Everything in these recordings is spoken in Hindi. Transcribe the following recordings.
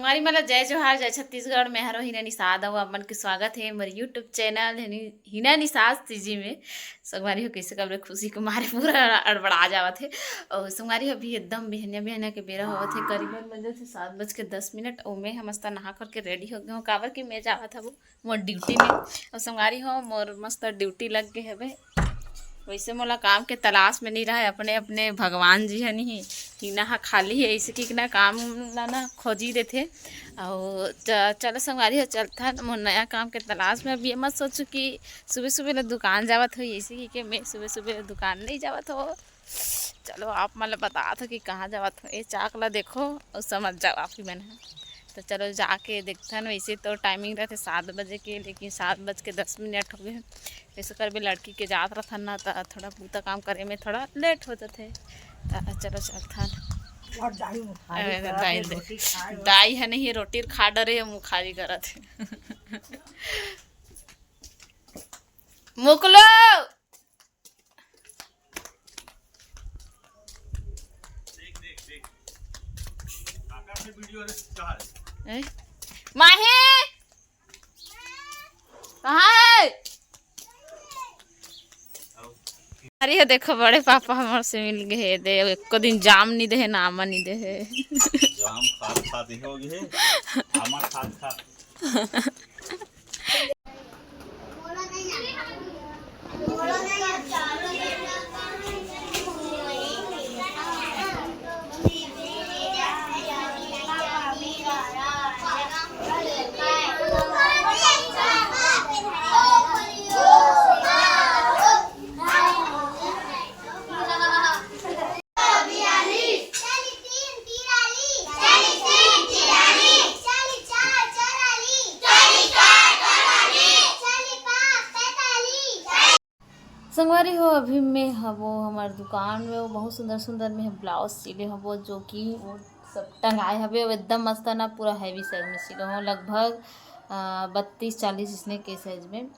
संगवारी मतलब जय जोहार जय छत्तीसगढ़ में हरो हिना निषाद और अपन के स्वागत है मेरे यूट्यूब चैनल हिना निषाद तीजी में। संगवारी हो कैसे कब खुशी को मारे पूरा अड़बड़ा जावत है। और संगवारी हो अभी एकदम बिहनिया बिहनिया के बेरा होवत है, करीबन बजे से 7:10 और मैं मस्त नहा करके रेडी हो गए हूँ काबर कि मैं जावत हूँ मोर ड्यूटी में। और संगवारी हो मोर मस्त ड्यूटी लग गए हवे, वैसे मोला काम के तलाश में नहीं रहा, अपने अपने भगवान जी है नहीं हिना हा खाली है ऐसे कि ना काम ला ना खोजी देते। और चलो संगवारी हो चलता मोर नया काम के तलाश में। अब ये मत सोचो कि सुबह सुबह दुकान जावत हो ऐसे कि मैं सुबह सुबह दुकान नहीं जावत हो। चलो आप मतलब बता दो कि कहाँ जावत हो, ये चाक ला देखो और समझ जाओ आप ही मैंने। तो चलो जाके देखते हैं। वैसे तो टाइमिंग रहते 7 बजे के, लेकिन 7:10 हो गए। वैसे कर भी लड़की के जात रहा ना तो थोड़ा पूता काम करे में थोड़ा लेट हो जाते। तो चलो चलता दाई है नहीं रोटी खा डरे मुखारी करत है मुकलो माहे कहाँ है? अरे देखो बड़े पापा हमारे से मिल गए दे, एक दिन जाम नहीं दे नामा नहीं दे जाम खाद खाद हो गए आमा खाद खाद संगवारी हो। अभी मैं हवो हमारे दुकान में वो बहुत सुंदर सुंदर में ब्लाउज सिले हवो जो कि वो सब टंगाए हवे एकदम मस्त ना पूरा हैवी साइज में सिले हो, लगभग 32-40 इसने के साइज में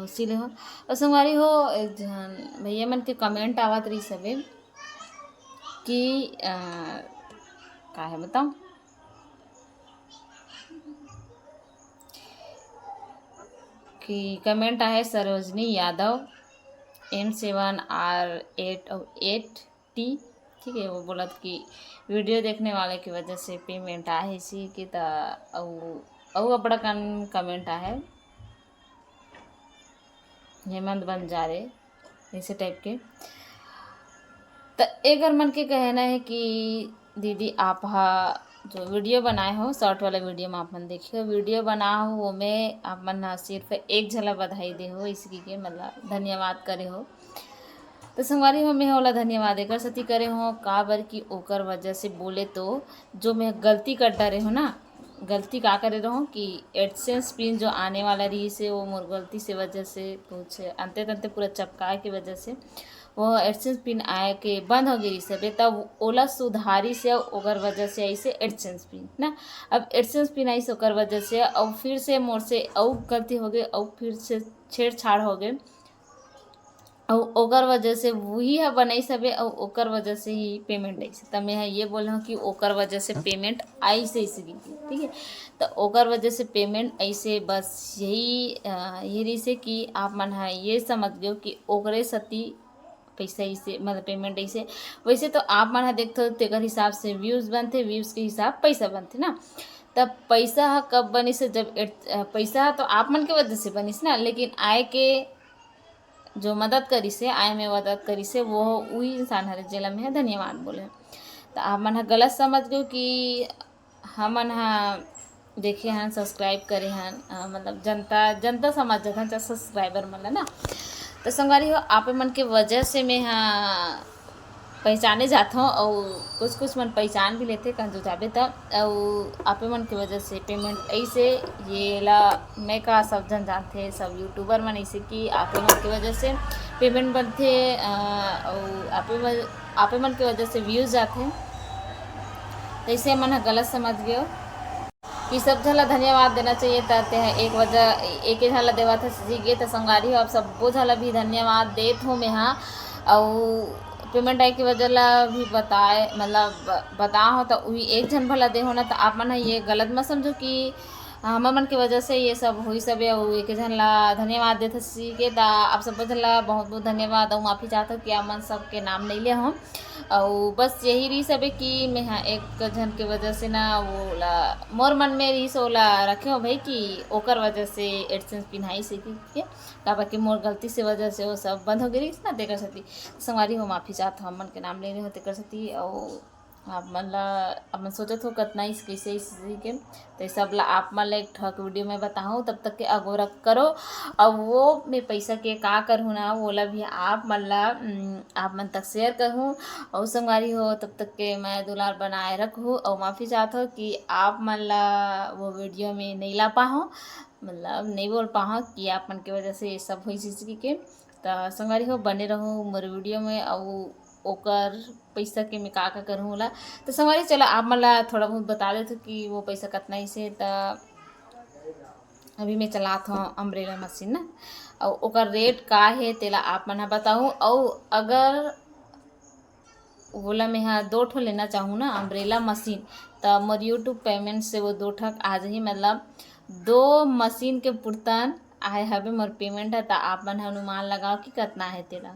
सिले हो। और संगवारी हो एक जन भैया मन के कमेंट आवत रही सबे कि का है बताओ कि कमेंट आए सरोजनी यादव M7R8T, ठीक है। वो बोला कि वीडियो देखने वाले की वजह से पेमेंट आए इसी की तो अपना कमेंट आए हेमंत बंजारे ऐसे टाइप के। तो एक मन के कहना है कि दीदी आप जो वीडियो बनाए हो शॉर्ट वाला वीडियो में आप मन देखिए वीडियो बना हो वो में आप मन सिर्फ एक झलक बधाई दे हो इसकी के मतलब धन्यवाद करे हो। तो संगवारी हो मैं होला धन्यवाद एक सती करे हो का बर की ओकर वजह से बोले तो जो मैं गलती कर डरे हो ना, गलती का करे रहो कि एडसेंस पिन जो आने वाला रही से वो मोर गलती से वजह से कुछ अंते तंते पूरा चपकाए की वजह से वो एडसेंस पिन आए के बंद हो गई सब, तब ओला सुधारी से ओकर वजह से ऐसे एडसेंस पिन ना अब एडसेंस पिन आई से ओकर वजह से और फिर से मोर से और गलती हो गई और फिर से छेड़छाड़ हो गए और ओकर वजह से वही है बनाई सबे और ओकर वजह से ही पेमेंट आई से। तब मैं ये बोल रहा हूँ कि ओकर वजह से पेमेंट आई से इसी की, ठीक है। तो ओकर वजह से पेमेंट ऐसे बस यही रही से कि आप मन है ये समझ लो कि ओकरे सती पैसा ऐसे मतलब पेमेंट ऐसे। वैसे तो आप मन देखते हो तेकर हिसाब से व्यूज़ बनते, व्यूज़ के हिसाब पैसा बनते ना। तब पैसा कब बनी से जब पैसा तो आप मन के वजह से बनी ना, लेकिन आय के जो मदद करी से आय में मदद करी से वो वही इंसान हरे जेला में है धन्यवाद बोले। तो आप मन गलत समझ गए कि हमन देखे हैं सब्सक्राइब करे हैं मतलब जनता समझ जाता है सब्सक्राइबर मतलब ना। तो संगवारी हो आप मन के वजह से मैं पहचाने जाता हूँ और कुछ मन पहचान भी लेते कहीं जो जाबे तब और आप मन की वजह से पेमेंट ऐसे ये ला मैं का सब जन जानते सब यूट्यूबर मन ऐसे कि आप मन की वजह से पेमेंट बनते और आप मन की वजह से व्यूज़ जाते हैं। तो इसे मन गलत समझ गए कि सब झला धन्यवाद देना चाहिए ताते हैं एक वजह एक झला देवा था सीखे तो संगवारी हो आप सब झला भी धन्यवाद देत हो मैं और पेमेंट आए की वजह ला भी बताए, मतलब बता हो तो वही एक झन भला दे हो ना, तो आप मन ये गलत मत समझो कि हमर मन के वजह से ये सब हुई सब है। एक झन ला धन्यवाद देते के, तो आप सब झन ला बहुत बहुत धन्यवाद और माफ़ी चाहता हूँ कि आप मन सबके नाम नहीं ले हूँ। और बस यही रही सब है कि मैं हाँ एक झन के वजह से ना वो ला मोर मन में रही सो ला रखे हो भाई कि ओकर वजह से एडसेंस पिन्हाई से के काबा कि मोर गलती से वजह से वो सब बंद हो गई ना तेकर सती संगवारी हो माफ़ी चाहत हो मन के नाम ले रहे हो तेकर सती। और आप मन ला अब मन सोचत हो कितना इस कैसे इस के तो सब ला आप मन ला एक ठक वीडियो में बताऊँ, तब तक के अगोरा करो। अब वो मैं पैसा के का करूँ ना वो ला भी आप मन ला आप मन तक शेयर करूँ और संगवारी हो, तब तक के मैं दुलार बनाए रखूँ। और माफ़ी चाहत हो कि आप मन ला वो वीडियो में नहीं ला पाऊँ, मतलब नहीं बोल पाऊँ कि आप मन के वजह से ये सब हुई चीज़ के। तो संगवारी हो बने रहूँ मोर वीडियो में और ओकर पैसा के मैं का करूँ होला। तो संगवारी चलो आप मन ला थोड़ा बहुत बता देते कि वो पैसा कितना ही से। तो अभी मैं चलात हूँ अम्ब्रेला मशीन ना, और ओकर रेट का है तेला आप मन बताऊँ। और अगर बोला मैं हाँ 2 ठो लेना चाहूँ ना अम्ब्रेला मशीन, तो मोर यूट्यूब पेमेंट से वो 2 ठक आज ही मतलब 2 मशीन के पुर्तन आए हवे मोर पेमेंट है। तो आप मन अनुमान लगाओ कि कितना है तेला।